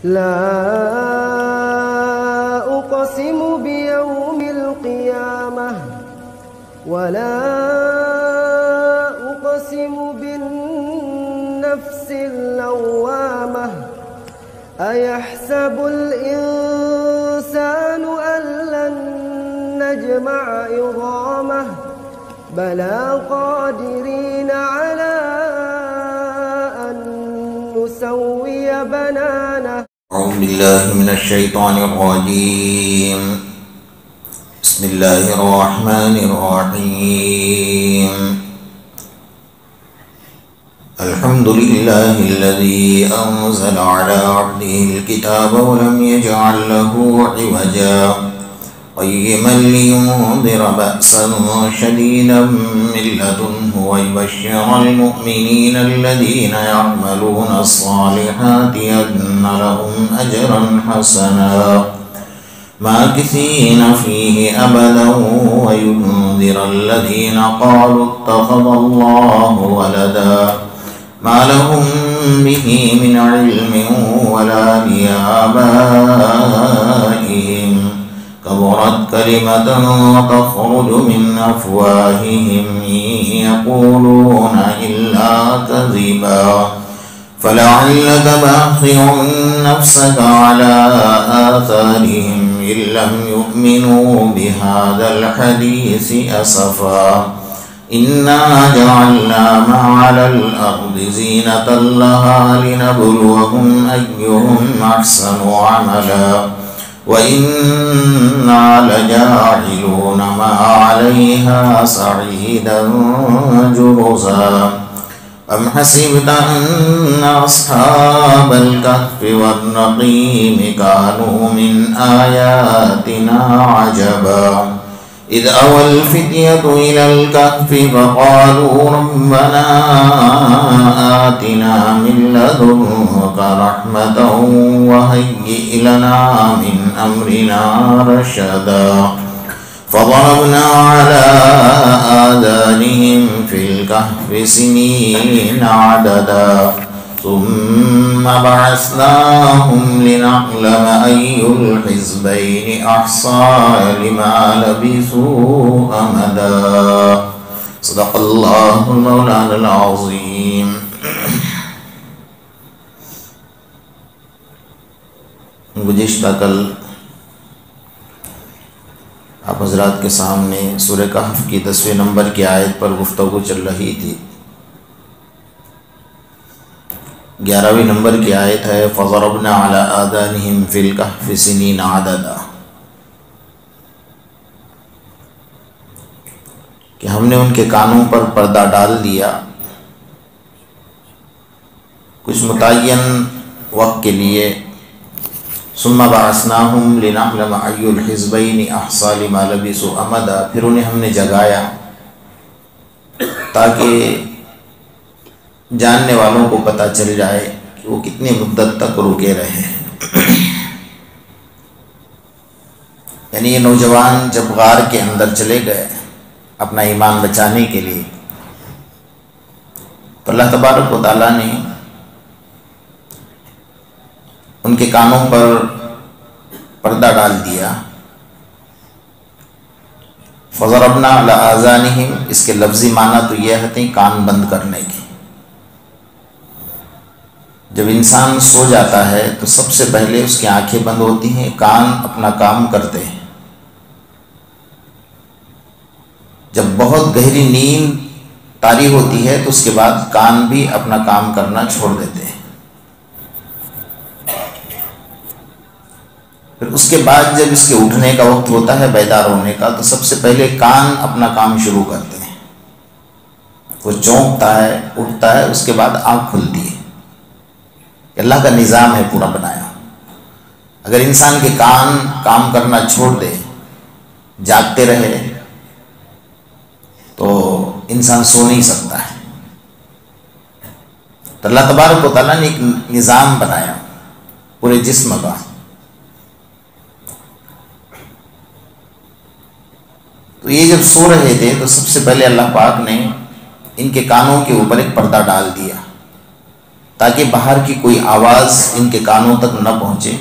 لا أقسم بيوم القيامة ولا أقسم بالنفس اللوامة أيحسب الإنسان أن لن نجمع عظامه بلى قادرين على أن نسوي بنانه. أعوذ بالله من الشيطان الرجيم. بسم الله الرحمن الرحيم. الحمد لله الذي أنزل على عبده الكتاب ولم يجعل له عوجا قيما لينذر بأسا شديدا من لدنه ويبشر المؤمنين الذين يعملون الصالحات أن لهم أجرا حسنا ماكثين فيه أبدا وينذر الذين قالوا اتخذ الله ولدا ما لهم به من علم ولا لآبائهم كبرت كلمة تخرج من أفواههم إن يقولون إلا كذبا فلعلك باخع نفسك على آثارهم إن لم يؤمنوا بهذا الحديث أسفا إنا جعلنا ما على الأرض زينة لها لنبلوهم أيهم أحسن عملا وإنا لجاعلون ما عليها صعيدا جرزا أم حسبت أن أصحاب الكهف والرقيم كانوا من آياتنا عجبا إذ أوى الفتية إلى الكهف فقالوا ربنا آتنا من لدنك رحمة وهيئ لنا من أمرنا رشدا فضربنا على آذانهم في الكهف سنين عددا ثم بعثناهم لنعلم أي الحزبين أحصى لما لبثوا أمدا. صدق الله المولانا العظيم. گزشتہ کل آپ حضرات کے سامنے سورہ کہف کی 10ویں نمبر کی آیت پر گفتگو چل رہی تھی. 11ویں نمبر کی آیت ہے فَضَرَبْنَا عَلَىٰ آذَانِهِمْ فِي الْكَهْفِ سِنِينَ عَدَدًا، کہ ہم نے ان کے کانوں پر پردہ ڈال دیا کچھ متعین وقت کے لیے. ثُمَّ بَعَثْنَاهُمْ لِنَعْلَمَ أَيُّ الْحِزْبَيْنِ أَحْصَىٰ لِمَا لَبِثُوا أَمَدًا، پھر انہیں ہم نے جگایا تاکہ جاننے والوں کو پتہ چل جائے کہ وہ کتنی مدت تک رکے رہے. یعنی یہ نوجوان جب غار کے اندر چلے گئے اپنا ایمان بچانے کے لیے تو اللہ تبارک و تعالیٰ نے ان کے کانوں پر پردہ ڈال دیا. فَضَرَبْنَا عَلَىٰ آذَانِهِمْ، اس کے لفظی معنی تو یہ ہے کان بند کرنے کی. جب انسان سو جاتا ہے تو سب سے پہلے اس کی آنکھیں بند ہوتی ہیں، کان اپنا کام کرتے ہیں. جب بہت گہری نیند طاری ہوتی ہے تو اس کے بعد کان بھی اپنا کام کرنا چھوڑ دیتے ہیں. پھر اس کے بعد جب اس کے اٹھنے کا وقت ہوتا ہے، بیدار ہونے کا، تو سب سے پہلے کان اپنا کام شروع کرتے ہیں. وہ چونکتا ہے، اٹھتا ہے، اس کے بعد آنکھ کھلتی ہے. اللہ کا نظام ہے پورا بنایا. اگر انسان کے کان کام کرنا چھوڑ دے، جاگتے رہے، تو انسان سو نہیں سکتا ہے. تو اللہ تبارک و تعالیٰ نے ایک نظام بنایا پورے جسم کا. تو یہ جب سو رہے تھے تو سب سے پہلے اللہ پاک نے ان کے کانوں کے اوپر ایک پردہ ڈال دیا. تاکہ باہر کی کوئی آواز ان کے کانوں تک نہ پہنچے۔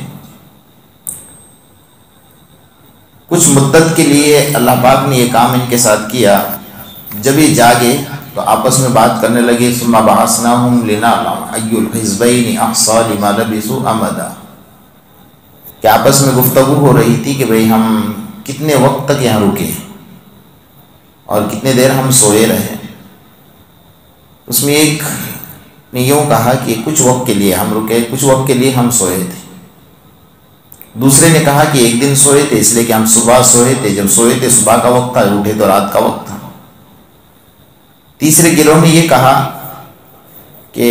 کچھ مدت کے لیے اللہ پاک نے یہ کام ان کے ساتھ کیا۔ جب یہ جاگے تو آپس میں بات کرنے لگے، ثم بعثناہم لنعلم ای الحزبین احصی لما لبثوا امدا، کہ آپس میں گفتگو ہو رہی تھی کہ بھئی ہم کتنے وقت تک یہاں رکے اور کتنے دیر ہم سوئے رہے۔ اس میں ایک نے یوں کہا کہ کچھ وقت کے لیے ہم رکے، کچھ وقت کے لیے ہم سوئے تھے۔ دوسرے نے کہا کہ ایک دن سوئے تھے اس لیے کہ ہم صبح سوئے تھے، جب سوئے تھے صبح کا وقت تھا، اٹھے تو رات کا وقت تھا۔ تیسرے گروہ نے یہ کہا کہ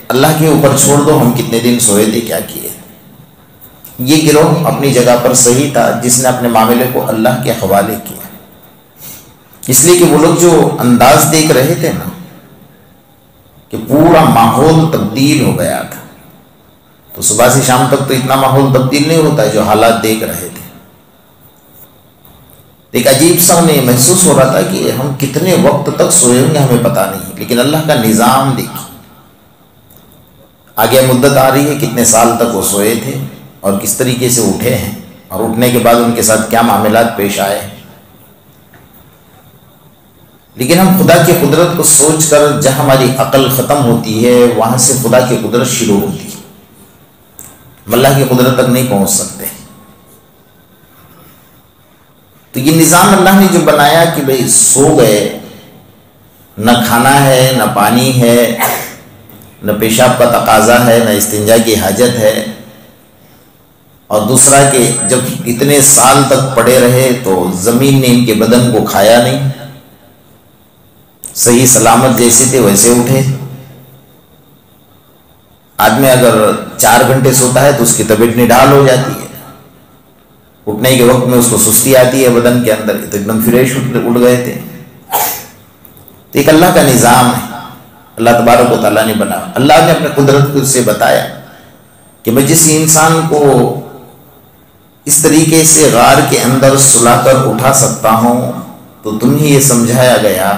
اللہ کے اوپر چھوڑ دو، ہم کتنے دن سوئے تھے، کیا کیے۔ یہ گروہ اپنی جگہ پر صحیح تھا جس نے اپنے معاملے کو اللہ کے حوالے کیا، اس لیے کہ وہ لوگ جو انداز دیکھ رہے تھے نا کہ پورا ماحول تبدیل ہو گیا تھا، تو صبح سے شام تک تو اتنا ماحول تبدیل نہیں ہوتا ہے جو حالات دیکھ رہے تھے۔ ایک عجیب سا انہیں محسوس ہو رہا تھا کہ ہم کتنے وقت تک سوئے ہوں گے ہمیں پتہ نہیں، لیکن اللہ کا نظام دیکھیں، آگے مدت آ رہی ہے کتنے سال تک وہ سوئے تھے اور کس طریقے سے اٹھے ہیں، اور اٹھنے کے بعد ان کے ساتھ کیا معاملات پیش آئے ہیں۔ لیکن ہم خدا کی قدرت کو سوچ کر جہاں ہماری عقل ختم ہوتی ہے وہاں سے خدا کی قدرت شروع ہوتی ہے، ہم اللہ کی قدرت تک نہیں پہنچ سکتے۔ تو یہ نظام اللہ نے جو بنایا کہ بھئی سو گئے، نہ کھانا ہے، نہ پانی ہے، نہ پیشاب کا تقاضا ہے، نہ استنجا کی حاجت ہے، اور دوسرا کہ جب اتنے سال تک پڑے رہے تو زمین نے ان کے بدن کو کھایا نہیں، صحیح سلامت جیسے تھے ویسے اٹھے۔ آدمی اگر 4 گھنٹے سوتا ہے تو اس کی طبیعت نڈال ہو جاتی ہے، اٹھنے کے وقت میں اس کو سستی آتی ہے بدن کے اندر، تو ایک دم فریش اٹھ گئے تھے۔ تو ایک اللہ کا نظام ہے، اللہ تبارک و تعالیٰ نے بنا۔ اللہ نے اپنے قدرت کو سے بتایا کہ میں جس انسان کو اس طریقے سے غار کے اندر سلا کر اٹھا سکتا ہوں، تو تمہیں یہ سمجھایا گیا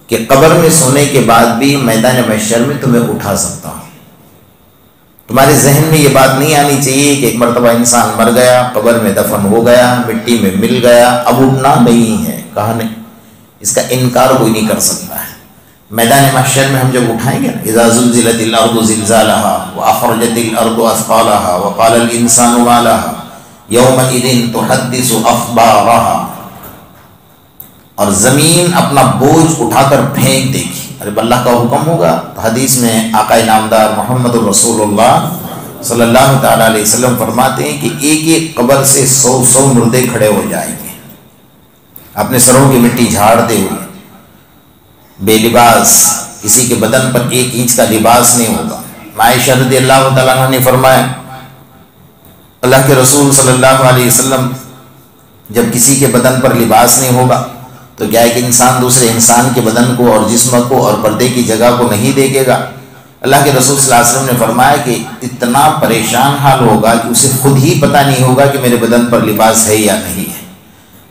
کہ قبر میں سونے کے بعد بھی میدان محشر میں تمہیں اٹھا سکتا ہوں۔ تمہارے ذہن میں یہ بات نہیں آنی چاہیے کہ ایک مرتبہ انسان مر گیا، قبر میں دفن ہو گیا، مٹی میں مل گیا، اب اٹھنا نہیں ہے، کہا نہیں، اس کا انکار کوئی نہیں کر سکتا ہے۔ میدان محشر میں ہم جب اٹھائیں گے نا، اذا زلزلت الارض زلزالها واخرجت الارض اثقالها وقال الانسان ما لها يومئذ تحدث اخبارها، اور زمین اپنا بوجھ اٹھا کر پھینک دے گی۔ ارے اللہ کا حکم ہوگا تو حدیث میں آقا نامدار محمد رسول اللہ صلی اللہ تعالیٰ علیہ وسلم فرماتے ہیں کہ ایک ایک قبر سے 100 مردے کھڑے ہو جائیں گے، اپنے سروں کی مٹی جھاڑتے ہوئے، بے لباس، کسی کے بدن پر 1 انچ کا لباس نہیں ہوگا۔ عائشہ رضی اللہ تعالیٰ عنہ نے فرمایا اللہ کے رسول صلی اللہ علیہ وسلم جب کسی کے بدن پر لباس نہیں ہوگا تو کیا ایک انسان دوسرے انسان کے بدن کو اور جسم کو اور پردے کی جگہ کو نہیں دیکھے گا؟ اللہ کے رسول صلی اللہ علیہ وسلم نے فرمایا کہ اتنا پریشان حال ہوگا کہ اسے خود ہی پتہ نہیں ہوگا کہ میرے بدن پر لباس ہے یا نہیں ہے۔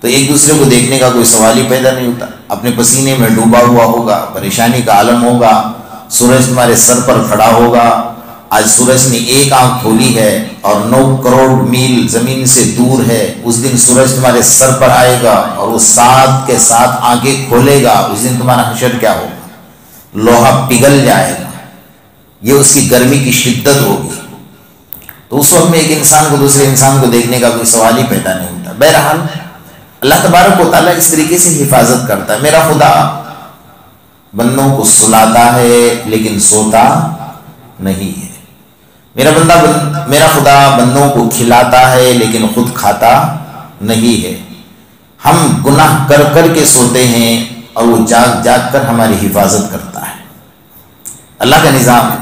تو ایک دوسرے کو دیکھنے کا کوئی سوال ہی پیدا نہیں ہوتا، اپنے پسینے میں ڈوبا ہوا ہوگا، پریشانی کا عالم ہوگا، سورج تمہارے سر پر کھڑا ہوگا۔ آج سورج نے ایک آنکھ کھولی ہے اور 9 کروڑ میل زمین سے دور ہے، اس دن سورج تمہارے سر پر آئے گا اور وہ 7 کے 7 آنکھیں کھولے گا، اس دن تمہارا حشر کیا ہوگا؟ لوہا پگھل جائے گا، یہ اس کی گرمی کی شدت ہوگی۔ تو اس وقت میں ایک انسان کو دوسرے انسان کو دیکھنے کا کوئی سوال ہی پیدا نہیں ہوتا۔ بہرحال اللہ تبارک و تعالیٰ اس طریقے سے حفاظت کرتا ہے۔ میرا خدا بندوں کو سلاتا ہے لیکن سوتا نہیں ہے، میرا خدا بندوں کو کھلاتا ہے لیکن خود کھاتا نہیں ہے۔ ہم گناہ کر کر کے سوتے ہیں اور وہ جاگ جاگ کر ہماری حفاظت کرتا ہے، اللہ کا نظام ہے۔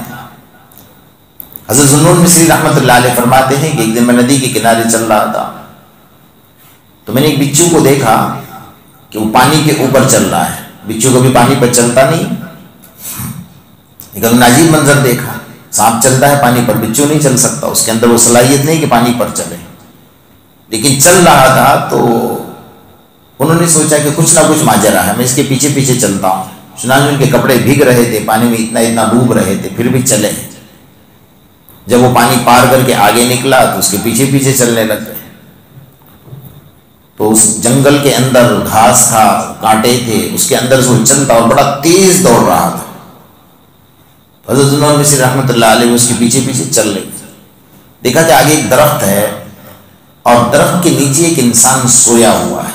حضرت ذوالنون مصری رحمۃ اللہ علیہ فرماتے ہیں کہ ایک دن میں ندی کے کنارے چل رہا تھا تو میں نے ایک بچھو کو دیکھا کہ وہ پانی کے اوپر چل رہا ہے۔ بچھو کبھی پانی پر چلتا نہیں، ایک عجیب منظر دیکھا، سانپ چلتا ہے پانی پر، بچھو نہیں چل سکتا، اس کے اندر وہ صلاحیت نہیں کہ پانی پر چلے، لیکن چل رہا تھا۔ تو انہوں نے سوچا کہ کچھ نہ کچھ ماجرا ہے، میں اس کے پیچھے پیچھے چلتا ہوں۔ چنانچہ ان کے کپڑے بھیگ رہے تھے، پانی میں اتنا ڈوب رہے تھے، پھر بھی چلے۔ جب وہ پانی پار کر کے آگے نکلا تو اس کے پیچھے پیچھے چلنے لگ گئے۔ تو اس جنگل کے اندر گھاس تھا، کانٹے تھے، اس کے اندر سے وہ چلتا اور بڑا تیز دوڑ رہا تھا۔ حضرت عمر مصری رحمۃ اللہ علیہ اس کے پیچھے پیچھے چل رہے تھے۔ دیکھا کہ آگے ایک درخت ہے اور درخت کے نیچے ایک انسان سویا ہوا ہے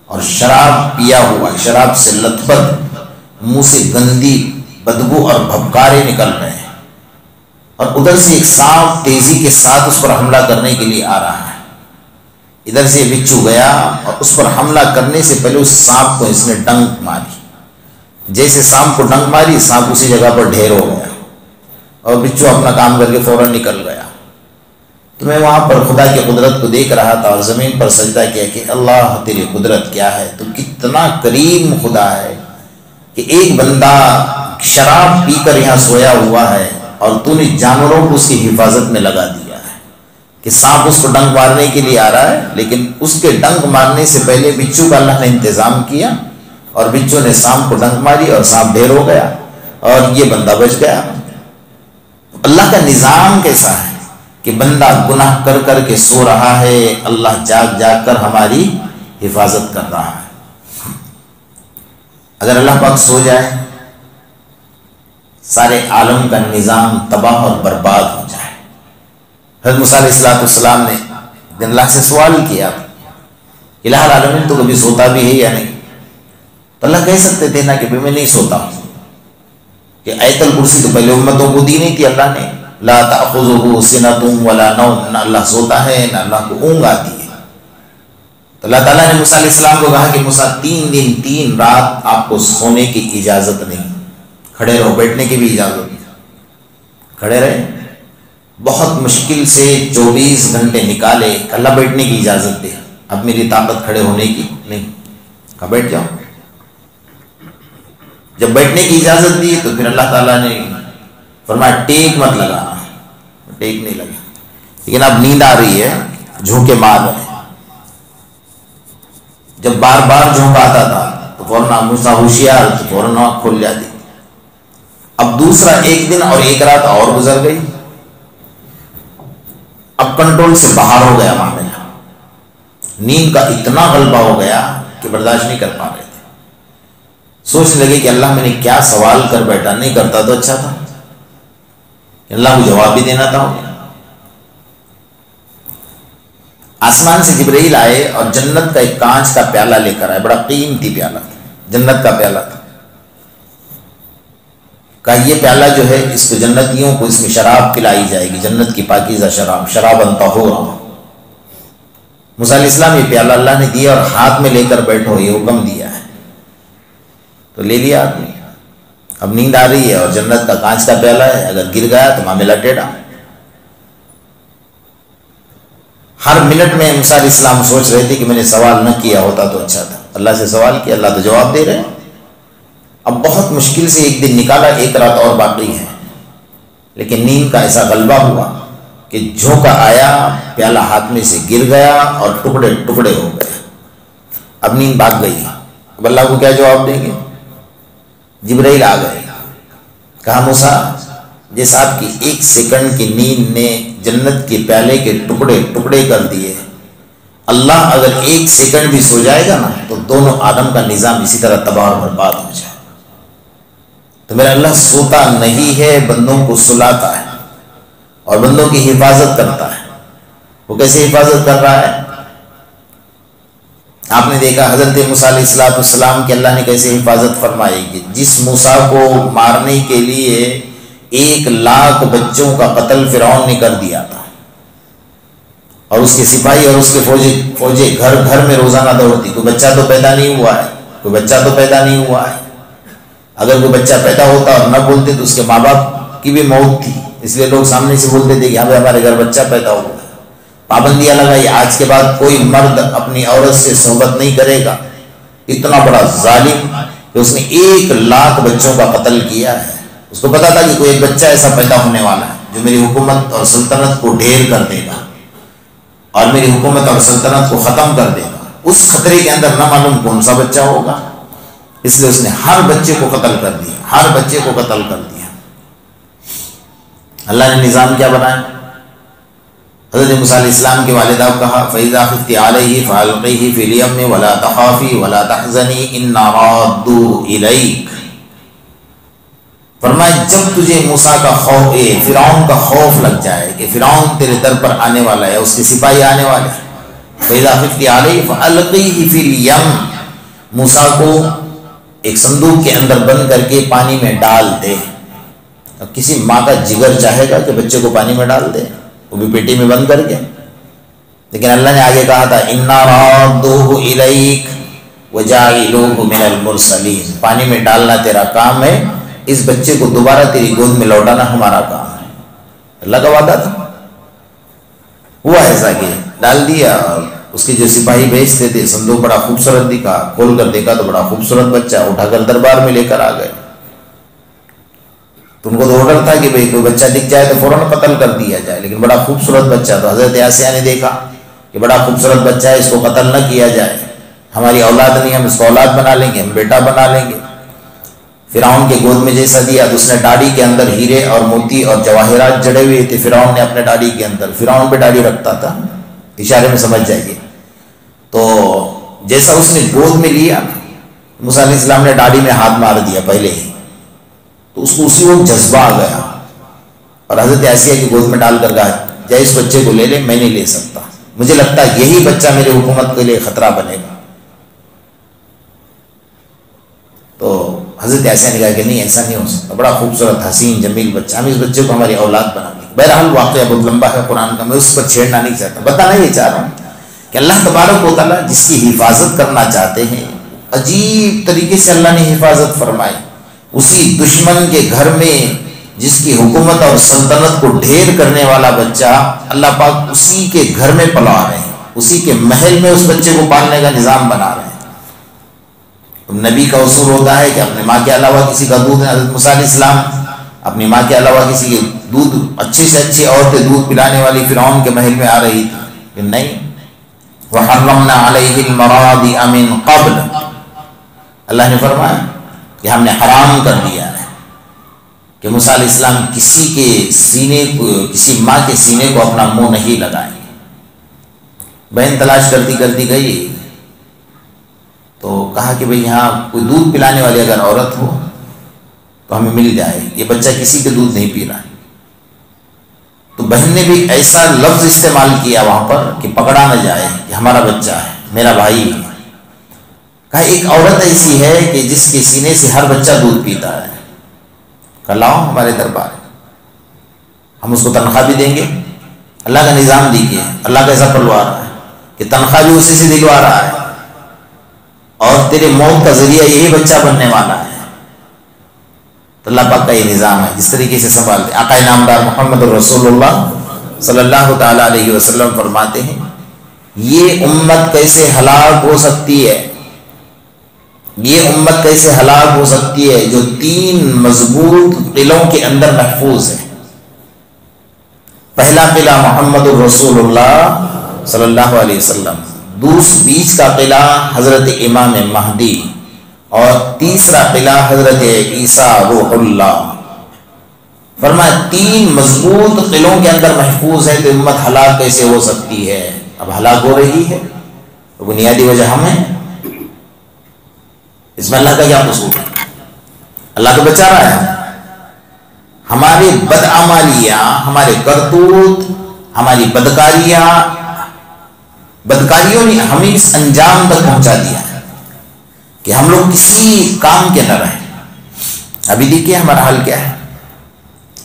اور شراب پیا ہوا ہے، شراب سے لت پت، منہ سے گندی بدبو اور بھبکارے نکل رہے ہیں، اور ادھر سے ایک سانپ تیزی کے ساتھ اس پر حملہ کرنے کے لیے آ رہا ہے۔ ادھر سے بچھو گیا اور اس پر حملہ کرنے سے پہلے اس سانپ کو اس نے ڈنک ماری۔ جیسے سانپ کو ڈنک ماری، سانپ اسی جگہ پر ڈھیر ہو گیا اور بچھو اپنا کام کر کے فوراً نکل گیا۔ تو میں وہاں پر خدا کی قدرت کو دیکھ رہا تھا اور زمین پر سجدہ کیا کہ اللہ تیری قدرت کیا ہے، تو کتنا کریم خدا ہے کہ ایک بندہ شراب پی کر یہاں سویا ہوا ہے اور تو نے جانوروں کو اس کی حفاظت میں لگا دیا ہے کہ سانپ اس کو ڈنک مارنے کے لیے آ رہا ہے، لیکن اس کے ڈنک مارنے سے پہلے بچھو کا اللہ نے انتظام کیا اور بچھو نے سانپ کو ڈنک ماری اور سانپ ڈھیر ہو گیا اور یہ بندہ بچ گیا۔ اللہ کا نظام کیسا ہے کہ بندہ گناہ کر کر کے سو رہا ہے، اللہ جاگ جاگ کر ہماری حفاظت کر رہا ہے۔ اگر اللہ پاک سو جائے، سارے عالم کا نظام تباہ اور برباد ہو جائے۔ حضرت موسیٰ علیہ السلام نے اللہ سے سوال کیا، الہ العالمین تو کبھی سوتا بھی ہے یا نہیں؟ تو اللہ کہہ سکتے تھے نا کہ میں نہیں سوتا ہوں، کہ آیت الکرسی تو پہلے امتوں کو دی نہیں تھی اللہ نے، لا تأخذہ سنۃ ولا نوم، نہ اللہ سوتا ہے نہ اللہ کو اونگ آتی ہے۔ تو اللہ تعالیٰ نے موسیٰ علیہ السلام کو کہا کہ موسیٰ 3 دن 3 رات آپ کو سونے کی اجازت نہیں، کھڑے رہو، بیٹھنے کی بھی اجازت نہیں، کھڑے رہے۔ بہت مشکل سے 24 گھنٹے نکالے، اللہ بیٹھنے کی اجازت دے، اب میری طاقت کھڑے ہونے کی نہیں، کہا بیٹھ جاؤ۔ جب بیٹھنے کی اجازت دی تو پھر اللہ تعالیٰ نے فرمایا ٹیک مت لگانا، ٹیک نہیں لگا، لیکن اب نیند آ رہی ہے، جھونکے مار رہے ہیں۔ جب بار بار جھونکا آتا تھا تو فوراً موسیٰ ہوشیار، تو فوراً آنکھ کھل جاتی۔ اب دوسرا 1 دن اور 1 رات اور گزر گئی، اب کنٹرول سے باہر ہو گیا معاملہ، نیند کا اتنا غلبہ ہو گیا کہ برداشت نہیں کر پا رہے تھے۔ سوچنے لگے کہ اللہ میں نے کیا سوال کر بیٹھا، نہیں کرتا تو اچھا تھا، اللہ کو جواب بھی دینا تھا۔ آسمان سے جبرائیل آئے اور جنت کا ایک کانچ کا پیالہ لے کر آئے، بڑا قیمتی پیالہ تھا، جنت کا پیالہ تھا۔ کہا یہ پیالہ جو ہے اس کو جنتیوں کو اس میں شراب پلائی جائے گی، جنت کی پاکیزہ شراب، شراباً طہورا۔ موسیٰ علیہ السلام یہ پیالہ اللہ نے دیا اور ہاتھ میں لے کر بیٹھو، یہ حکم دیا ہے، تو لے لیا آدمی۔ اب نیند آ رہی ہے اور جنت کا کانچ کا پیالہ ہے، اگر گر گیا تو معاملہ ٹیڑھا۔ ہر منٹ میں موسیٰ علیہ السلام سوچ رہے تھے کہ میں نے سوال نہ کیا ہوتا تو اچھا تھا، اللہ سے سوال کیا، اللہ تو جواب دے رہے ہیں۔ اب بہت مشکل سے 1 دن نکالا، 1 رات اور باقی ہے، لیکن نیند کا ایسا غلبہ ہوا کہ جھونکا آیا، پیالہ ہاتھ میں سے گر گیا اور ٹکڑے ٹکڑے ہو گئے۔ اب نیند بھاگ گئی، اب اللہ کو کیا جواب دیں گے؟ جبرائیل آ گئے، کہا موسیٰ جیسا آپ کی 1 سیکنڈ کی نیند نے جنت کے پیالے کے ٹکڑے ٹکڑے کر دیے، اللہ اگر 1 سیکنڈ بھی سو جائے گا نا تو دونوں عالم کا نظام اسی طرح تباہ اور برباد ہو جائے۔ تو میرا اللہ سوتا نہیں ہے، بندوں کو سلاتا ہے اور بندوں کی حفاظت کرتا ہے۔ وہ کیسے حفاظت کر رہا ہے؟ آپ نے دیکھا حضرت موسیٰ علیہ السلام کی اللہ نے کیسے حفاظت فرمائی کہ جس موسیٰ کو مارنے کے لیے 1 لاکھ بچوں کا قتل فرعون نے کر دیا تھا، اور اس کے سپاہی اور اس کے فوجیں گھر گھر میں روزانہ دوڑتی، کوئی بچہ تو پیدا نہیں ہوا ہے، کوئی بچہ تو پیدا نہیں ہوا ہے۔ اگر کوئی بچہ پیدا ہوتا اور نہ بولتے تو اس کے ماں باپ کی بھی موت تھی، اس لیے لوگ سامنے سے بولتے تھے کہ ہمیں ہمارے گھر بچہ پیدا ہوا۔ پابندیاں لگائی، آج کے بعد کوئی مرد اپنی عورت سے صحبت نہیں کرے گا۔ اتنا بڑا ظالم کہ اس نے 1 لاکھ بچوں کا قتل کیا ہے۔ اس کو پتا تھا کہ کوئی ایک بچہ ایسا پیدا ہونے والا ہے جو میری حکومت اور سلطنت کو ڈھیر کر دے گا اور میری حکومت اور سلطنت کو ختم کر دے گا۔ اس خطرے کے اندر نہ معلوم کون سا بچہ ہوگا، اس لیے اس نے ہر بچے کو قتل کر دیا، ہر بچے کو قتل کر دیا۔ اللہ نے نظام کیا بنایا؟ حضرت موسیٰ علیہ السلام کے والدہ کو کہا فَإِذَا خِفْتِ عَلَيْهِ فَأَلْقِيهِ فِي الْيَمِّ وَلَا تَخَافِي وَلَا تَحْزَنِي إِنَّا رَادُّوهُ إِلَيْكَ۔ فرمایا جب تجھے موسیٰ کا خوف، فرعون کا خوف لگ جائے کہ فرعون تیرے در پر آنے والا ہے، اس کے سپاہی آنے والے ہیں، فَإِذَا خِفْتِ عَلَيْهِ فَأَلْقِيهِ فِي الْيَمِّ، موسیٰ کو ایک صندوق کے اندر بند کر کے پانی میں ڈال دے۔ اب کسی ماں کا جگر چاہے گا کہ بچے کو پانی میں ڈال دے، وہ بھی پیٹی میں بند کر کے، لیکن اللہ نے آگے کہا تھا اِنَّا رَادُّوهُ إِلَيْكَ وَجَاعِلُوهُ مِنَ الْمُرْسَلِينَ، پانی میں ڈالنا تیرا کام ہے، اس بچے کو دوبارہ تیری گود میں لوٹانا ہمارا کام ہے۔ اللہ کا وعدہ تھا، ہوا ایسا کہ ڈال دیا، اور اس کے جو سپاہی بھیجتے تھے صندوق بڑا خوبصورت دکھا، کھول کر دیکھا تو بڑا خوبصورت بچہ، اٹھا کر دربار میں لے کر آ گئے۔ تو ان کو تو آرڈر تھا کہ بھئی کوئی بچہ دکھ جائے تو فوراً قتل کر دیا جائے، لیکن بڑا خوبصورت بچہ، تو حضرت آسیہ نے دیکھا کہ بڑا خوبصورت بچہ ہے، اس کو قتل نہ کیا جائے، ہماری اولاد نہیں، ہم اس کو اولاد بنا لیں گے، ہم بیٹا بنا لیں گے۔ فرعون کے گود میں جیسا دیا تو اس نے داڑھی کے اندر ہیرے اور موتی اور جواہرات جڑے ہوئے تھے، فرعون نے اپنے داڑھی کے اندر، فرعون پہ داڑھی رکھتا تھا، اشارے میں سمجھ جائیے۔ تو جیسا اس نے گود میں لیا، موسیٰ علیہ السلام نے داڑھی میں ہاتھ مار دیا پہلے ہی، تو اس کو اسی وقت جذبہ آ گیا، اور حضرت آسیہ کی گود میں ڈال کر کہا جائے اس بچے کو لے لے، میں نہیں لے سکتا، مجھے لگتا ہے یہی بچہ میرے حکومت کے لیے خطرہ بنے گا۔ تو حضرت آسیہ نے کہا کہ نہیں، ایسا نہیں ہو سکتا، بڑا خوبصورت حسین جمیل بچہ، ہم اس بچے کو ہماری اولاد بنا لیں گے۔ بہرحال واقعہ بہت لمبا ہے قرآن کا، میں اس پر چھیڑنا نہیں چاہتا، بتانا یہ چاہ رہا ہوں کہ اللہ تبارک و تعالیٰ جس کی حفاظت کرنا چاہتے ہیں، عجیب طریقے سے اللہ نے حفاظت فرمائی۔ اسی دشمن کے گھر میں جس کی حکومت اور سلطنت کو ڈھیر کرنے والا بچہ، اللہ پاک اسی کے گھر میں پلا رہے ہیں، اسی کے محل میں اس بچے کو پالنے کا نظام بنا رہے ہیں۔ نبی کا اصول ہوتا ہے کہ اپنے ماں کے علاوہ کسی کا دودھ، حضرت موسیٰ علیہ السلام اپنی ماں کے علاوہ کسی کے دودھ، اچھی سے اچھی عورتیں دودھ پلانے والی فرعون کے محل میں آ رہی تھی، لیکن نہیں، وَحَرَّمْنَا عَلَيْهِ الْمَرَاضِعَ مِنْ قَبْلِ، اللہ نے فرمایا کہ ہم نے حرام کر دیا ہے کہ موسیٰ علیہ السلام کسی کے سینے کو، کسی ماں کے سینے کو اپنا منہ نہیں لگائیں گے۔ بہن تلاش کرتی کرتی گئی تو کہا کہ بھئی یہاں کوئی دودھ پلانے والی اگر عورت ہو تو ہمیں مل جائے، یہ بچہ کسی کے دودھ نہیں پی رہا ہے۔ تو بہن نے بھی ایسا لفظ استعمال کیا وہاں پر کہ پکڑا نہ جائے کہ ہمارا بچہ ہے، میرا بھائی ہے۔ کہا ایک عورت ایسی ہے کہ جس کے سینے سے ہر بچہ دودھ پیتا ہے، کہا لاؤ ہمارے دربار، ہم اس کو تنخواہ بھی دیں گے۔ اللہ کا نظام دیکھیے، اللہ کیسا پلوا رہا ہے کہ تنخواہ بھی اسی سے دلوا رہا ہے، اور تیرے موت کا ذریعہ یہی بچہ بننے والا ہے۔ تو اللہ پاک کا یہ نظام ہے، جس طریقے سے سنبھالتے۔ آقا نامدار محمد رسول اللہ صلی اللہ تعالیٰ علیہ وسلم فرماتے ہیں یہ امت کیسے ہلاک ہو سکتی ہے، یہ امت کیسے ہلاک ہو سکتی ہے جو 3 مضبوط قلعوں کے اندر محفوظ ہے۔ پہلا قلعہ محمد الرسول اللہ صلی اللہ علیہ وسلم، بیچ کا قلعہ حضرت امام مہدی، اور تیسرا قلعہ حضرت عیسیٰ روح اللہ۔ فرمایا 3 مضبوط قلعوں کے اندر محفوظ ہے، تو امت ہلاک کیسے ہو سکتی ہے؟ اب ہلاک ہو رہی ہے، تو بنیادی وجہ ہم ہیں، اس میں اللہ کا کیا قصور ہے؟ اللہ تو بچا رہا ہے، ہماری بدعمالیاں، ہمارے کرتوت، ہماری بدکاریوں نے ہمیں اس انجام تک پہنچا دیا ہے کہ ہم لوگ کسی کام کے نہ رہیں۔ ابھی دیکھیے ہمارا حال کیا ہے،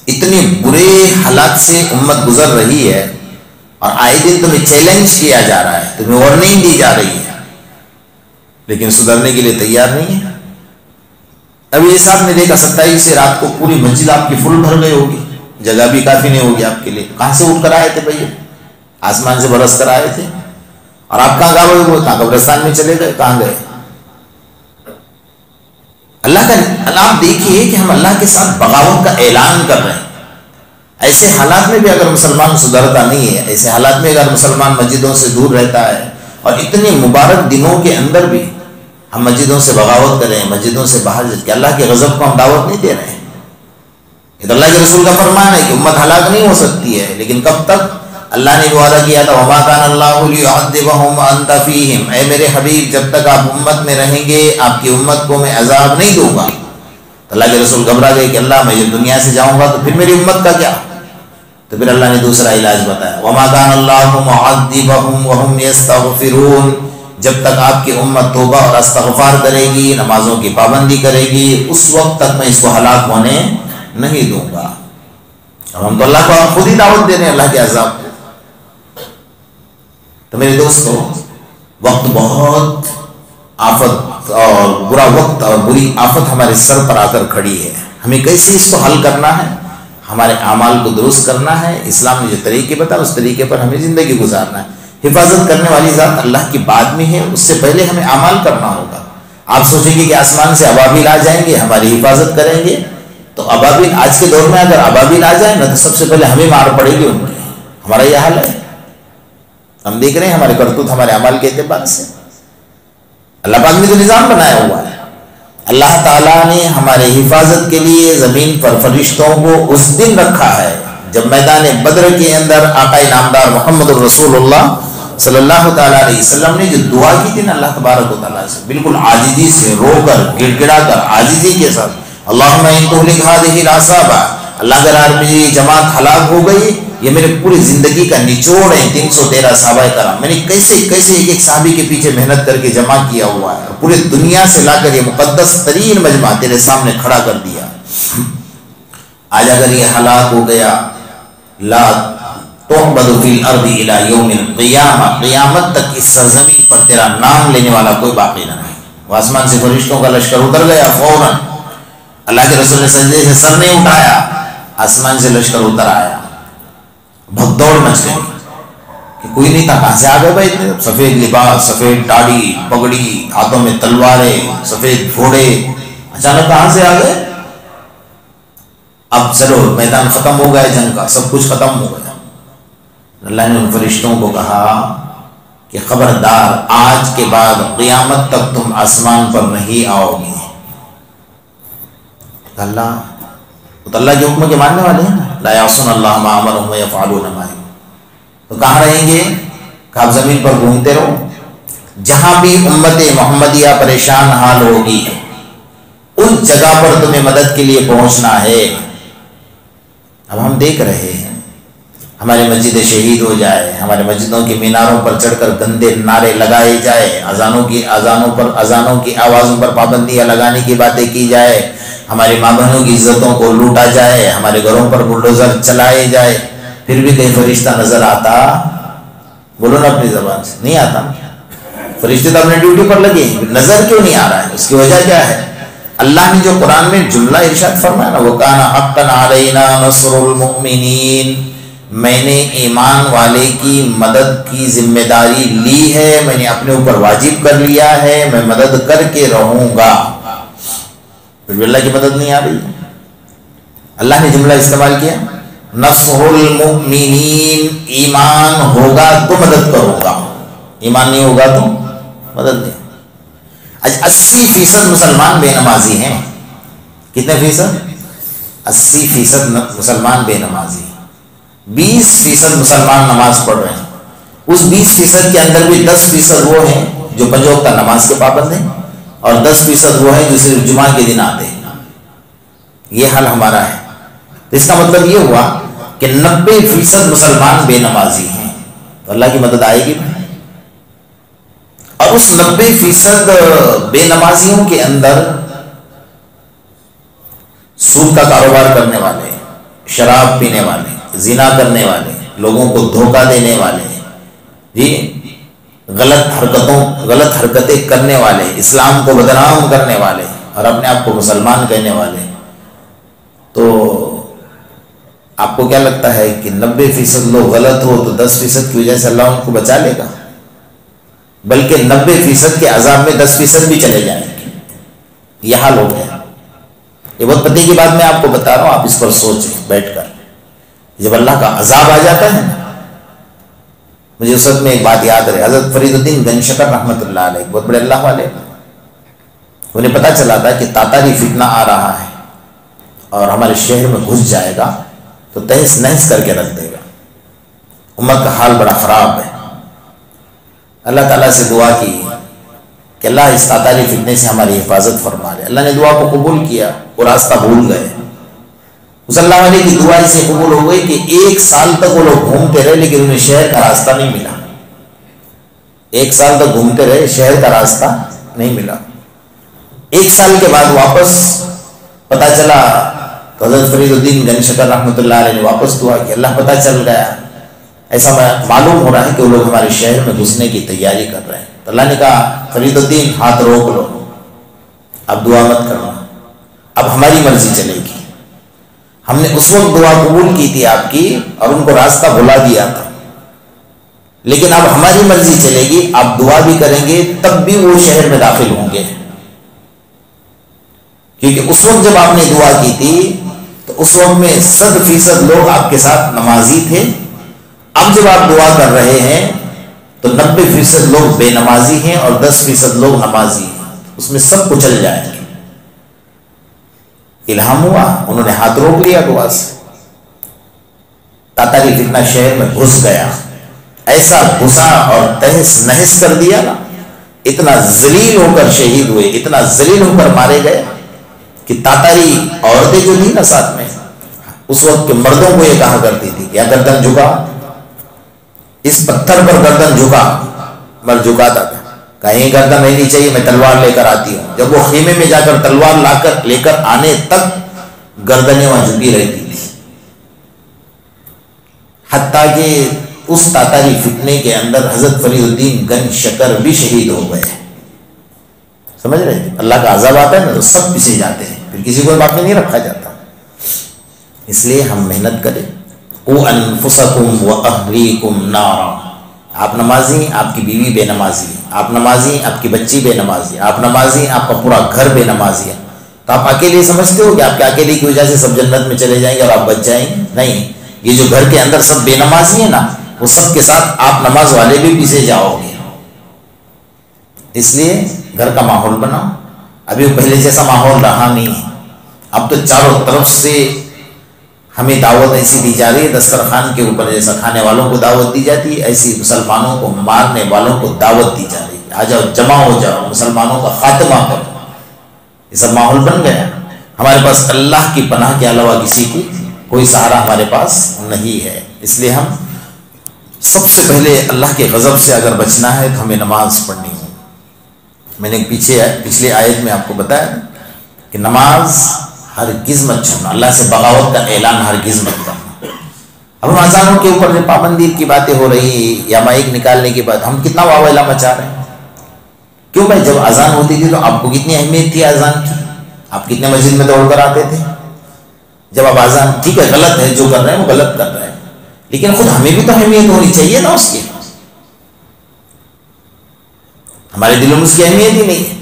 اتنے برے حالات سے امت گزر رہی ہے، اور آئے دن تمہیں چیلنج کیا جا رہا ہے، تمہیں وارننگ دی جا رہی ہے، لیکن سدھرنے کے لیے تیار نہیں ہے۔ ابھی اس آپ نے دیکھا 27 سے رات کو پوری مسجد آپ کی فل بھر گئی ہوگی، جگہ بھی کافی نہیں ہوگی آپ کے لیے۔ کہاں سے اٹھ کر آئے تھے بھائی؟ آسمان سے برس کر آئے تھے، اور آپ کہاں گاؤ ہوئے؟ کہاں قبرستان میں چلے گئے؟ کہاں گئے؟ اللہ آپ دیکھیے کہ ہم اللہ کے ساتھ بغاوت کا اعلان کر رہے ہیں۔ ایسے حالات میں بھی اگر مسلمان سدھرتا نہیں ہے، ایسے حالات میں اگر مسلمان مسجدوں سے دور رہتا ہے، اور اتنے مبارک دنوں کے اندر بھی ہم مسجدوں سے بغاوت کریں، مسجدوں سے باہر کہ اللہ کے غضب کو ہم دعوت نہیں دے رہے ہیں. یہ تو اللہ کے رسول کا فرمان ہے کہ امت ہلاک نہیں ہو سکتی ہے، لیکن کب تک؟ اللہ نے وعدہ کیا تھا وما کان اللہ لیعذبہم وانت فیہم، اے میرے حبیب جب تک آپ امت میں رہیں گے آپ کی امت کو میں عذاب نہیں دوں گا. تو اللہ کے رسول گھبرا گئے کہ اللہ میں جب دنیا سے جاؤں گا تو پھر میری امت کا کیا؟ تو پھر اللہ نے دوسرا علاج بتایا وما کان اللہ معذبہم وہم یستغفرون، جب تک آپ کی امت توبہ اور استغفار کرے گی، نمازوں کی پابندی کرے گی، اس وقت تک میں اس کو ہلاک ہونے نہیں دوں گا. اور ہم تو اللہ کو خود ہی دعوت دے رہے ہیں اللہ کے عذاب کو. تو میرے دوستو، وقت بہت آفت اور برا وقت اور بری آفت ہمارے سر پر آ کر کھڑی ہے. ہمیں کیسے اس کو حل کرنا ہے؟ ہمارے اعمال کو درست کرنا ہے. اسلام نے جو طریقے بتایا اس طریقے پر ہمیں زندگی گزارنا ہے. حفاظت کرنے والی ذات اللہ کی بعد میں ہے، اس سے پہلے ہمیں اعمال کرنا ہوگا. آپ سوچیں گے کہ آسمان سے ابابیل آ جائیں گے ہماری حفاظت کریں گے، تو ابابیل آج کے دور میں اگر ابابیل آ جائیں نا تو سب سے پہلے ہمیں مار پڑے گی ان کی. ہمارا یہ حال ہے. ہم دیکھ رہے ہیں ہمارے کرتوت ہمارے اعمال کے اعتبار سے. اللہ پاک نے تو نظام بنایا ہوا ہے. اللہ تعالیٰ نے ہمارے حفاظت کے لیے زمین پر فرشتوں کو اس دن رکھا ہے جب میدان بدر کے اندر آقا نامدار محمد الرسول اللہ صلی اللہ تعالیٰ علیہ وسلم نے جو دعا کی تھی نا اللہ تبارک و تعالیٰ سے، بالکل عاجزی سے رو کر گڑ گڑا کر عاجزی کے ساتھ، اللہم ان تہلک ہذہ العصابہ، اللہ اگر میری جماعت ہلاک ہو گئی، یہ میرے پوری زندگی کا نچوڑ ہے 313 صحابہ کرام. میں نے کیسے کیسے ایک ایک صحابی کے پیچھے محنت کر کے جمع کیا ہوا ہے، پورے دنیا سے لا کر یہ مقدس ترین مجمع تیرے سامنے کھڑا کر دیا. آج اگر یہ ہلاک ہو گیا، لا تعبد فی الارض الی یوم القیامہ، قیامت تک اس سرزمین پر تیرا نام لینے والا کوئی باقی نہ رہے. وہ آسمان سے فرشتوں کا لشکر اتر گیا فوراً. اللہ کے رسول نے سجدے سے سر نہیں اٹھایا، آسمان سے لشکر اتر آیا. بھگدوڑ مچ گئی کہ کوئی نہیں تھا، کہاں سے آ گئے بھائی؟ سفید لباس، سفید داڑھی، پگڑی، ہاتھوں میں تلواریں، سفید گھوڑے، اچانک کہاں سے آ گئے؟ اب چلو میدان ختم ہو گیا، جنگ کا سب کچھ ختم ہو گیا. اللہ نے ان فرشتوں کو کہا کہ خبردار آج کے بعد قیامت تک تم آسمان پر نہیں آؤ گے. اللہ کے حکم کے ماننے والے ہیں، لا یعصون اللہ ما امرهم ویفعلون ما یؤمرون. تو کہاں رہیں گے؟ کہ آپ زمین پر گھومتے رہو، جہاں بھی امت محمدیہ پریشان حال ہوگی اس جگہ پر تمہیں مدد کے لیے پہنچنا ہے. اب ہم دیکھ رہے ہیں ہماری مسجدیں شہید ہو جائے، ہمارے مسجدوں کی میناروں پر چڑھ کر گندے نعرے لگائے جائے، اذانوں کی آوازوں پر پابندیاں لگانے کی باتیں کی جائے، ہماری ماں بہنوں کی عزتوں کو لوٹا جائے، ہمارے گھروں پر بلڈوزر چلائے جائے، پھر بھی کہیں فرشتہ نظر آتا؟ بولو نا اپنی زبان سے، نہیں آتا. فرشتے تو اپنے ڈیوٹی پر لگے، نظر کیوں نہیں آ رہا ہے؟ اس کی وجہ کیا ہے؟ اللہ نے جو قرآن میں جملہ ارشاد فرمایا نا، وَكَانَ حَقًّا عَلَيْنَا نَصْرُ الْمُؤْمِنِينَ، میں نے ایمان والے کی مدد کی ذمہ داری لی ہے، میں نے اپنے اوپر واجب کر لیا ہے، میں مدد کر کے رہوں گا. پھر اللہ کی مدد نہیں آ رہی. اللہ نے جملہ استعمال کیا نصر المؤمنین، ایمان ہوگا تو مدد کروں گا، ایمان نہیں ہوگا تو مدد نہیں. آج 80% مسلمان بے نمازی ہیں. کتنے فیصد؟ 80% مسلمان بے نمازی ہیں. 20% مسلمان نماز پڑھ رہے ہیں. اس 20% کے اندر بھی 10% وہ ہیں جو 5 وقت نماز کے پابند ہیں، اور 10% وہ ہیں جو صرف جمعہ کے دن آتے ہیں. یہ حال ہمارا ہے. تو اس کا مطلب یہ ہوا کہ 90% مسلمان بے نمازی ہیں. تو اللہ کی مدد آئے گی. اور اس 90% بے نمازیوں کے اندر سود کا کاروبار کرنے والے، شراب پینے والے، زنا کرنے والے، لوگوں کو دھوکہ دینے والے، جی غلط حرکتیں کرنے والے، اسلام کو بدنام کرنے والے اور اپنے آپ کو مسلمان کہنے والے. تو آپ کو کیا لگتا ہے کہ 90% لوگ غلط ہو تو 10% کی وجہ سے اللہ ان کو بچا لے گا؟ بلکہ 90% کے عذاب میں 10% بھی چلے جائیں گے. یہ حال ہو گیا. یہ بہت پتے کی بات میں آپ کو بتا رہا ہوں، آپ اس پر سوچیں بیٹھ کر. جب اللہ کا عذاب آ جاتا ہے، مجھے اس وقت میں ایک بات یاد رہے، حضرت فرید الدین گنج شکر رحمۃ اللہ علیہ، بہت بڑے اللہ والے، انہیں پتہ چلا تھا کہ تاتاری فتنہ آ رہا ہے اور ہمارے شہر میں گھس جائے گا تو تہس نہس کر کے رکھ دے گا، امت کا حال بڑا خراب ہے۔ اللہ تعالیٰ سے دعا کی کہ اللہ اس تاتاری فتنے سے ہماری حفاظت فرما لے۔ اللہ نے دعا کو قبول کیا، وہ راستہ بھول گئے۔ اس اللہ علیہ کی دعا سے قبول ہو گئی کہ 1 سال تک وہ لوگ گھومتے رہے لیکن انہیں شہر کا راستہ نہیں ملا۔ 1 سال تک گھومتے رہے، شہر کا راستہ نہیں ملا۔ 1 سال کے بعد واپس پتہ چلا تو حضرت فرید الدین گنج شکر رحمۃ اللہ علیہ نے واپس دعا کہ اللہ پتہ چل گیا، ایسا معلوم ہو رہا ہے کہ وہ لوگ ہمارے شہر میں گھسنے کی تیاری کر رہے ہیں۔ تو اللہ نے کہا فرید الدین ہاتھ روک لو، اب دعا مت کرنا، اب ہماری مرضی چلے گی۔ ہم نے اس وقت دعا قبول کی تھی آپ کی اور ان کو راستہ بھلا دیا تھا، لیکن اب ہماری مرضی چلے گی، آپ دعا بھی کریں گے تب بھی وہ شہر میں داخل ہوں گے، کیونکہ اس وقت جب آپ نے دعا کی تھی تو اس وقت میں 100% لوگ آپ کے ساتھ نمازی تھے۔ اب جب آپ دعا کر رہے ہیں تو 90% لوگ بے نمازی ہیں اور 10% لوگ نمازی ہیں، اس میں سب کچل جائیں گے۔ الہام ہوا، انہوں نے ہاتھ روک لیا دعا سے، تاتاری فتنہ شہر میں گھس گیا، ایسا گھسا اور تہس نہس کر دیا نا، اتنا ذلیل ہو کر شہید ہوئے، اتنا ذلیل ہو کر مارے گئے کہ تاتاری عورتیں جو تھیں نا ساتھ میں، اس وقت کے مردوں کو یہ کہا کرتی تھی کہ گردن جھکا، اس پتھر پر گردن جھکا، مرد جھکاتا تھا، کہیں گردن نہیں چاہیے میں تلوار لے کر آتی ہوں۔ جب وہ خیمے میں جا کر تلوار لے کر آنے تک گردنیں وہاں جھکی رہتی تھی، حتیٰ کہ اس تاتاری فتنے کے اندر حضرت فرید الدین گنج شکر بھی شہید ہو گئے۔ سمجھ رہے ہیں؟ اللہ کا عذاب آتا ہے نا تو سب پیچھے جاتے ہیں، پھر کسی کو باقی نہیں رکھا جاتا۔ اس لیے ہم محنت کریں۔ قُوا أَنفُسَكُمْ وَأَهْلِيكُمْ نَارًا، آپ نمازی، آپ کی بیوی بے نمازی ہے، آپ نمازی، آپ کی بچی بے نمازی ہے، آپ نمازی، آپ کا پورا گھر بے نمازی ہے، تو آپ اکیلے سمجھتے ہو کہ آپ کے اکیلے کی وجہ سے سب جنت میں چلے جائیں گے اور آپ بچ جائیں گے؟ نہیں، یہ جو گھر کے اندر سب بے نمازی ہیں نا، وہ سب کے ساتھ آپ نماز والے بھی پیچھے جاؤ گے۔ اس لیے گھر کا ماحول بناؤ۔ ابھی وہ پہلے جیسا ماحول رہا نہیں ہے، اب تو چاروں طرف سے ہمیں دعوت ایسی دی جا رہی ہے، دسترخوان کے اوپر جیسا کھانے والوں کو دعوت دی جاتی ہے، ایسی مسلمانوں کو مارنے والوں کو دعوت دی جا رہی ہے، آ جاؤ، جمع ہو جاؤ، مسلمانوں کا خاتمہ کرو۔ یہ سب ماحول بن گیا۔ ہمارے پاس اللہ کی پناہ کے علاوہ کسی کی کوئی سہارا ہمارے پاس نہیں ہے۔ اس لیے ہم سب سے پہلے اللہ کے غضب سے اگر بچنا ہے تو ہمیں نماز پڑھنی ہے۔ میں نے پچھلی آیت میں آپ کو بتایا کہ نماز ہرگز مت چھوڑنا، اللہ سے بغاوت کا اعلان ہرگز مت کرنا۔ اب ہم اذانوں کے اوپر جو پابندی کی باتیں ہو رہی یا مائک نکالنے کے بعد ہم کتنا واویلا مچا رہے ہیں۔ کیوں بھائی؟ جب اذان ہوتی تھی تو آپ کو کتنی اہمیت تھی اذان کی، آپ کتنے مسجد میں دوڑ کر آتے تھے۔ جب آپ اذان، ٹھیک ہے غلط ہے جو کر رہے ہیں وہ غلط کر رہے ہیں، لیکن خود ہمیں بھی تو اہمیت ہونی چاہیے نا اس کی۔ ہمارے دلوں میں اس کی اہمیت ہی نہیں ہے۔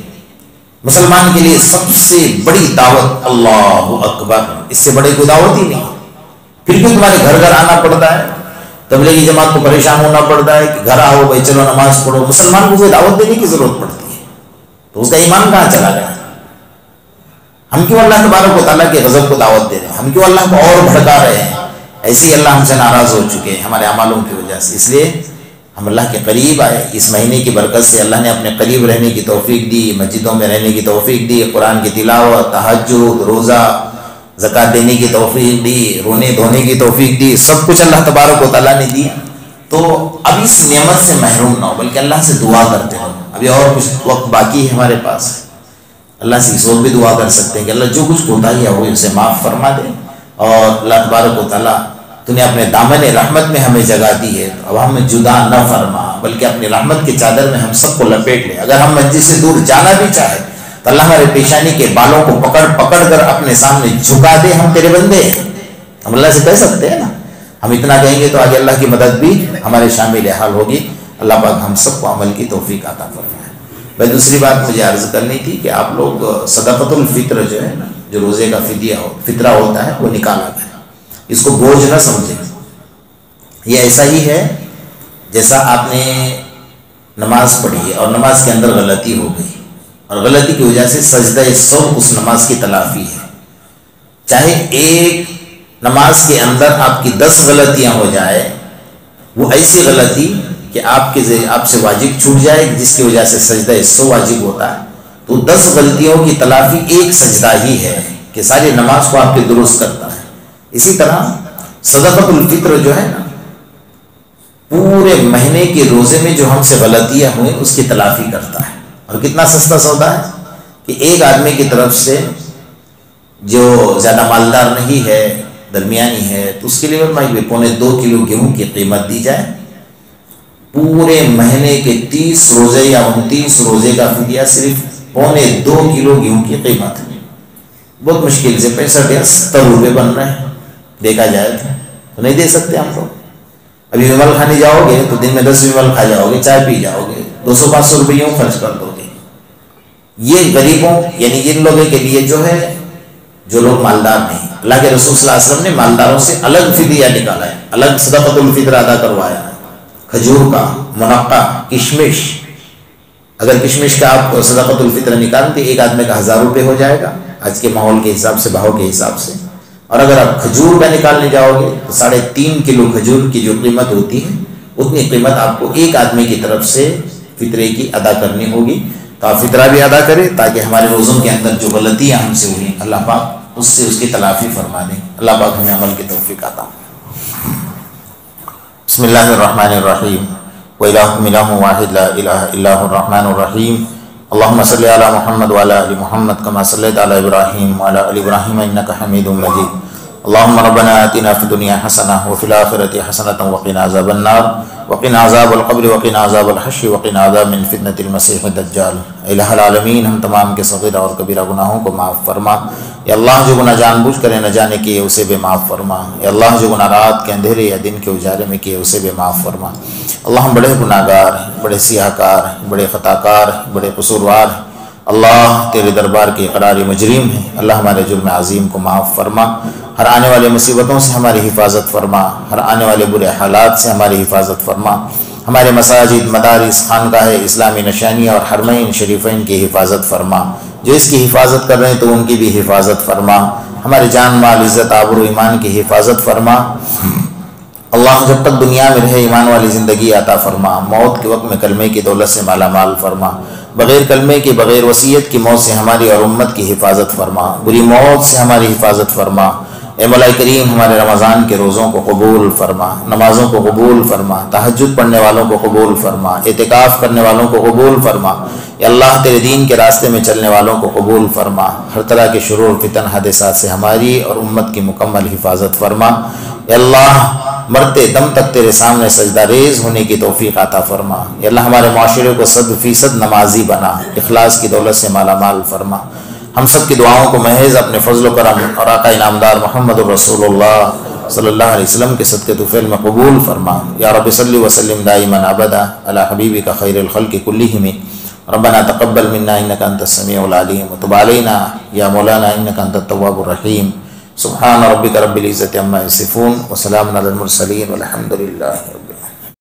مسلمان کے لیے سب سے بڑی دعوت اللہ اکبر، اس سے بڑی کوئی دعوت ہی نہیں۔ پھر بھی تمہارے گھر گھر آنا پڑتا ہے، تبلیغی جماعت کو پریشان ہونا پڑتا ہے کہ گھر آؤ بھائی چلو نماز پڑھو۔ مسلمان کو کوئی دعوت دینے کی ضرورت پڑتی ہے تو اس کا ایمان کہاں چلا گیا؟ ہم کیوں اللہ تبارک و تعالیٰ کے غضب کو دعوت دے رہے ہیں؟ ہم کیوں اللہ کو اور بھڑکا رہے ہیں؟ ایسے ہی اللہ ہم سے ناراض ہو چکے ہیں ہمارے اعمالوں کی وجہ سے۔ اس لیے ہم اللہ کے قریب آئے۔ اس مہینے کی برکت سے اللہ نے اپنے قریب رہنے کی توفیق دی، مسجدوں میں رہنے کی توفیق دی، قرآن کی تلاوت، تہجد، روزہ، زکوٰۃ دینے کی توفیق دی، رونے دھونے کی توفیق دی، سب کچھ اللہ تبارک و تعالیٰ نے دیا۔ تو اب اس نعمت سے محروم نہ ہو بلکہ اللہ سے دعا کرتے رہو۔ ابھی اور کچھ وقت باقی ہے ہمارے پاس، اللہ سے اس وقت بھی دعا کر سکتے ہیں کہ اللہ جو کچھ کوتاہی ہے وہ اسے معاف فرما دے، اور اللہ تبارک و تعالیٰ تو نے اپنے دامن رحمت میں ہمیں جگہ دی ہے، اب ہمیں جدا نہ فرما بلکہ اپنی رحمت کی چادر میں ہم سب کو لپیٹ لے۔ اگر ہم مسجد سے دور جانا بھی چاہے تو اللہ ہمارے پیشانی کے بالوں کو پکڑ پکڑ کر اپنے سامنے جھکا دے، ہم تیرے بندے ہیں۔ ہم اللہ سے کہہ سکتے ہیں نا، ہم اتنا کہیں گے تو آگے اللہ کی مدد بھی ہمارے شامل حال ہوگی۔ اللہ پاک ہم سب کو عمل کی توفیق عطا فرمائے۔ بھائی دوسری بات مجھے عرض کرنی تھی کہ آپ لوگ صدقۃ الفطر جو ہے نا، جو روزے کا فطرہ ہوتا ہے وہ نکالا کریں، اس کو بوجھ نہ سمجھیں۔ یہ ایسا ہی ہے جیسا آپ نے نماز پڑھی اور نماز کے اندر غلطی ہو گئی، اور غلطی کی وجہ سے سجدہ سہو اس نماز کی تلافی ہے۔ چاہے ایک نماز کے اندر آپ کی 10 غلطیاں ہو جائے، وہ ایسی غلطی کہ آپ سے واجب چھوٹ جائے جس کی وجہ سے سجدہ سہو واجب ہوتا ہے، تو 10 غلطیوں کی تلافی ایک سجدہ ہی ہے کہ ساری نماز کو آپ کے درست کرتا ہے۔ اسی طرح صدقۃ الفطر جو ہے نا، پورے مہینے کے روزے میں جو ہم سے غلطیاں ہوئیں اس کی تلافی کرتا ہے۔ اور کتنا سستا سودا ہے کہ ایک آدمی کی طرف سے جو زیادہ مالدار نہیں ہے، درمیانی ہے، تو اس کے لیے 2.25 کلو گیہوں کی قیمت دی جائے، پورے مہینے کے 30 روزے یا 29 روزے کا فدیہ صرف 2.25 کلو گیہوں کی قیمت ہے۔ بہت مشکل سے 65 یا 70 روپے بن رہے ہیں، دیکھا جائے تو نہیں دے سکتے ہم لوگ۔ ابھی ومل کھانے جاؤ گے تو دن میں 10 ومل کھا جاؤ گے، چائے پی جاؤ گے، 200-500 روپے یوں خرچ کر دو گے۔ یہ غریبوں یعنی ان لوگوں کے لیے جو ہے جو لوگ مالدار نہیں، اللہ کے رسول صلی اللہ علیہ وسلم نے مالداروں سے الگ فدیہ نکالا ہے، الگ صدقۃ الفطر ادا کروایا ہے، کھجور کا، منقع، کشمش۔ اگر کشمش کا آپ صدقۃ الفطر نکالیں تو ایک آدمی کا 1000 روپے ہو جائے گا آج کے ماحول کے حساب سے، بہاؤ کے حساب سے۔ اور اگر آپ کھجور کا نکالنے جاؤ گے تو 3.5 کلو کھجور کی جو قیمت ہوتی ہے اتنی قیمت آپ کو ایک آدمی کی طرف سے فطرے کی ادا کرنی ہوگی۔ تو آپ فطرہ بھی ادا کریں تاکہ ہمارے روزوں کے اندر جو غلطیاں ہم سے ہوئی اللہ پاک اس سے اس کی تلافی فرما دیں۔ اللہ پاک ہمیں عمل کی توفیق عطا۔ بسم اللہ الرحمن الرحیم وَإِلَٰهُكُمْ إِلَٰهٌ وَاحِدٌ لَا إِلَٰهَ إِلَّا هُوَ الرَّحْمَنُ الرَّحِيمُ اللهم صل على محمد وعلى آل محمد كما صليت على إبراهيم وعلى آل إبراهيم إنك حميد مجيد اللهم ربنا آتنا في الدنيا حسنة وفي الآخرة حسنة وقنا عذاب النار وقنا عذاب القبر وقنا عذاب الحشر وقنا عذاب من فتنة المسيح الدجال۔ الہ العالمین، ہم تمام کے صغیرہ اور کبیرہ گناہوں کو معاف فرما۔ یا اللہ جو گناہ جان بوجھ کر نہ جانے کیے اسے بھی معاف فرما۔ یا اللہ جو گناہ رات کے اندھیرے یا دن کے اجالے میں کیے اسے بھی معاف فرما۔ اللہ ہم بڑے گناہ گار ہیں، بڑے سیاہ کار ہیں، بڑے خطا کار ہیں، بڑے قصوروار ہیں۔ اللہ تیرے دربار کے اقرار مجرم ہیں۔ اللہ ہمارے جرم عظیم کو معاف فرما، ہر آنے والے مصیبتوں سے ہماری حفاظت فرما، ہر آنے والے برے حالات سے ہماری حفاظت فرما۔ ہمارے مساجد، مدارس، خانقاہ اسلامی نشانیاں اور حرمین شریفین کی حفاظت فرما۔ جو اس کی حفاظت کر رہے ہیں تو ان کی بھی حفاظت فرما۔ ہمارے جان مال عزت آبرو ایمان کی حفاظت فرما۔ اللہ جب تک دنیا میں رہے ایمان والی زندگی عطا فرما، موت کے وقت میں کلمے کی دولت سے مالا مال فرما، بغیر کلمے کے بغیر وصیت کی موت سے ہماری اور امت کی حفاظت فرما، بری موت سے ہماری حفاظت فرما۔ اے مولا کریم، ہمارے رمضان کے روزوں کو قبول فرما، نمازوں کو قبول فرما، تہجد پڑھنے والوں کو قبول فرما، اعتکاف کرنے والوں کو قبول فرما۔ یا اللہ تیرے دین کے راستے میں چلنے والوں کو قبول فرما، ہر طرح کے شرور فتن حادثات سے ہماری اور امت کی مکمل حفاظت فرما۔ یا اللہ مرتے دم تک تیرے سامنے سجدہ ریز ہونے کی توفیق عطا فرما۔ یا اللہ ہمارے معاشرے کو 100% نمازی بنا، اخلاص کی دولت سے مالا مال فرما۔ ہم سب کی دعاؤں کو محض اپنے فضل و کرم اور آقا انعامدار محمد الرسول اللہ صلی اللہ علیہ وسلم کے صدقے طفیل میں قبول فرما۔ یا رب صلی وسلم دائما ابدا علی حبیبک خیر الخلق کلہم۔ ربنا تقبل منا انک انت السمیع العلیم وتب علینا یا مولانا انک انت التواب الرحیم۔ سبحان ربک رب العزۃ عما یصفون وسلام علی المرسلین والحمد للہ۔